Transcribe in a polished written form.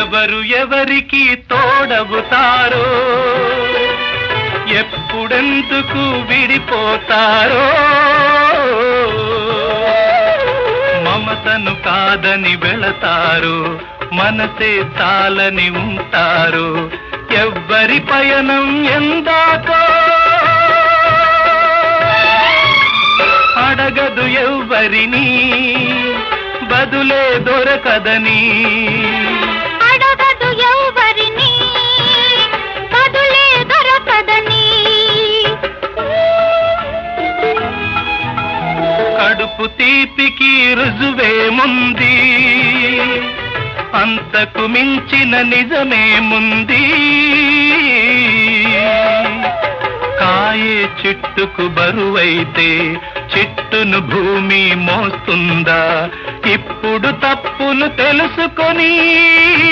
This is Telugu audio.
ఎవరు ఎవరికి తోడవుతారో, ఎప్పుడెందుకు విడిపోతారో, మమతను కాదని వెళతారు, మనసే చాలని ఉంటారు. ఎవ్వరి పయనం ఎందాకో అడగదు ఎవ్వరిని, బదులే దొరకదని. అడగదు ఎవ్వరిని, బదులే దొరకదని. కడుపు తీపికి రుజువేముంది, అంతకు మించిన నిజమేముంది. కాయే చెట్టుకు బరువైతే చెట్టును భూమి మోస్తుందా? ఇప్పుడు తప్పును తెలుసుకొని